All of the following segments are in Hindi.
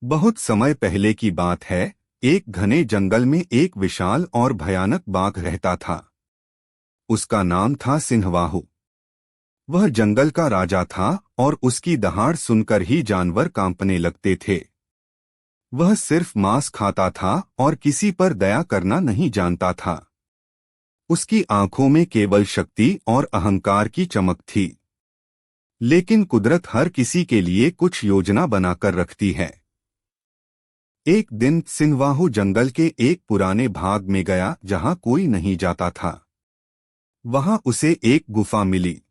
बहुत समय पहले की बात है। एक घने जंगल में एक विशाल और भयानक बाघ रहता था। उसका नाम था सिंहवाहु। वह जंगल का राजा था और उसकी दहाड़ सुनकर ही जानवर कांपने लगते थे। वह सिर्फ मांस खाता था और किसी पर दया करना नहीं जानता था। उसकी आंखों में केवल शक्ति और अहंकार की चमक थी। लेकिन कुदरत हर किसी के लिए कुछ योजना बनाकर रखती है। एक दिन सिंहवाहु जंगल के एक पुराने भाग में गया जहां कोई नहीं जाता था। वहां उसे एक गुफा मिली।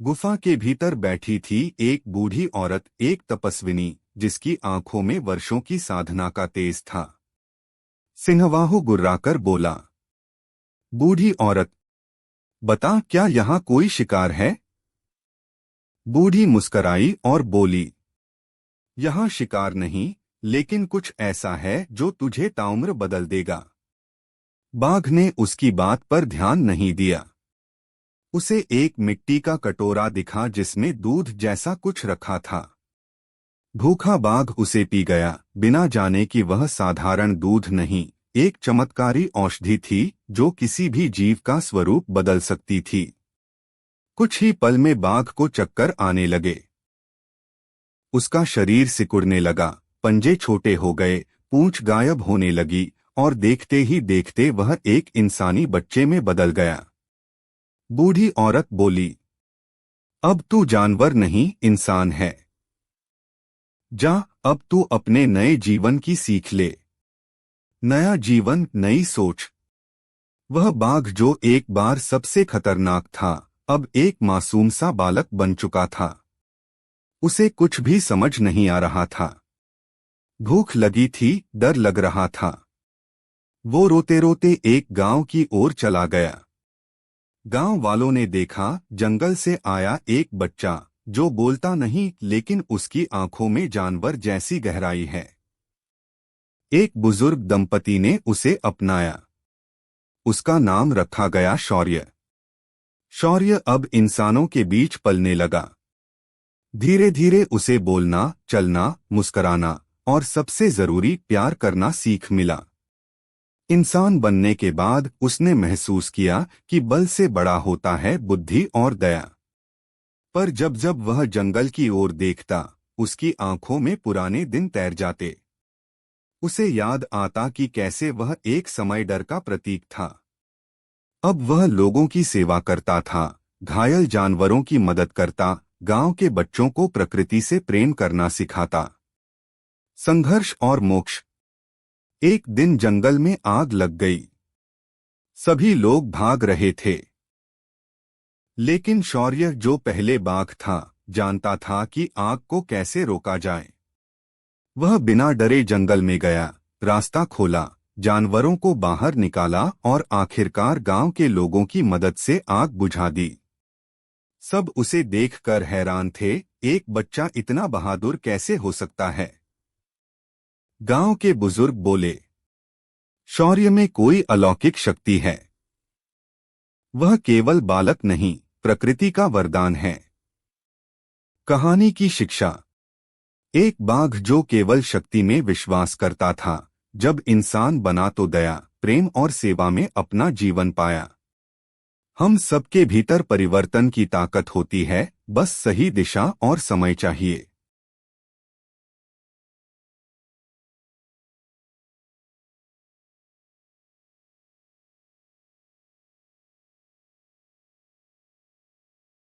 गुफा के भीतर बैठी थी एक बूढ़ी औरत, एक तपस्विनी जिसकी आंखों में वर्षों की साधना का तेज था। सिंहवाहु गुर्राकर बोला, बूढ़ी औरत, बता क्या यहाँ कोई शिकार है? बूढ़ी मुस्कराई और बोली, यहाँ शिकार नहीं, लेकिन कुछ ऐसा है जो तुझे ताउम्र बदल देगा। बाघ ने उसकी बात पर ध्यान नहीं दिया। उसे एक मिट्टी का कटोरा दिखा जिसमें दूध जैसा कुछ रखा था। भूखा बाघ उसे पी गया, बिना जाने कि वह साधारण दूध नहीं, एक चमत्कारी औषधि थी जो किसी भी जीव का स्वरूप बदल सकती थी। कुछ ही पल में बाघ को चक्कर आने लगे। उसका शरीर सिकुड़ने लगा, पंजे छोटे हो गए, पूंछ गायब होने लगी और देखते ही देखते वह एक इंसानी बच्चे में बदल गया। बूढ़ी औरत बोली, अब तू जानवर नहीं, इंसान है। जा, अब तू अपने नए जीवन की सीख ले। नया जीवन, नई सोच। वह बाघ जो एक बार सबसे खतरनाक था, अब एक मासूम सा बालक बन चुका था। उसे कुछ भी समझ नहीं आ रहा था। भूख लगी थी, डर लग रहा था। वो रोते रोते एक गांव की ओर चला गया। गांव वालों ने देखा जंगल से आया एक बच्चा जो बोलता नहीं, लेकिन उसकी आंखों में जानवर जैसी गहराई है। एक बुजुर्ग दंपति ने उसे अपनाया। उसका नाम रखा गया शौर्य। शौर्य अब इंसानों के बीच पलने लगा। धीरे धीरे उसे बोलना, चलना, मुस्कराना और सबसे जरूरी प्यार करना सीख मिला। इंसान बनने के बाद उसने महसूस किया कि बल से बड़ा होता है बुद्धि और दया। पर जब जब वह जंगल की ओर देखता, उसकी आंखों में पुराने दिन तैर जाते। उसे याद आता कि कैसे वह एक समय डर का प्रतीक था। अब वह लोगों की सेवा करता था, घायल जानवरों की मदद करता, गांव के बच्चों को प्रकृति से प्रेम करना सिखाता। संघर्ष और मोक्ष। एक दिन जंगल में आग लग गई। सभी लोग भाग रहे थे, लेकिन शौर्य जो पहले बाघ था, जानता था कि आग को कैसे रोका जाए। वह बिना डरे जंगल में गया, रास्ता खोला, जानवरों को बाहर निकाला और आखिरकार गांव के लोगों की मदद से आग बुझा दी। सब उसे देखकर हैरान थे, एक बच्चा इतना बहादुर कैसे हो सकता है? गांव के बुजुर्ग बोले, शौर्य में कोई अलौकिक शक्ति है। वह केवल बालक नहीं, प्रकृति का वरदान है। कहानी की शिक्षा। एक बाघ जो केवल शक्ति में विश्वास करता था, जब इंसान बना तो दया, प्रेम और सेवा में अपना जीवन पाया। हम सबके भीतर परिवर्तन की ताकत होती है, बस सही दिशा और समय चाहिए।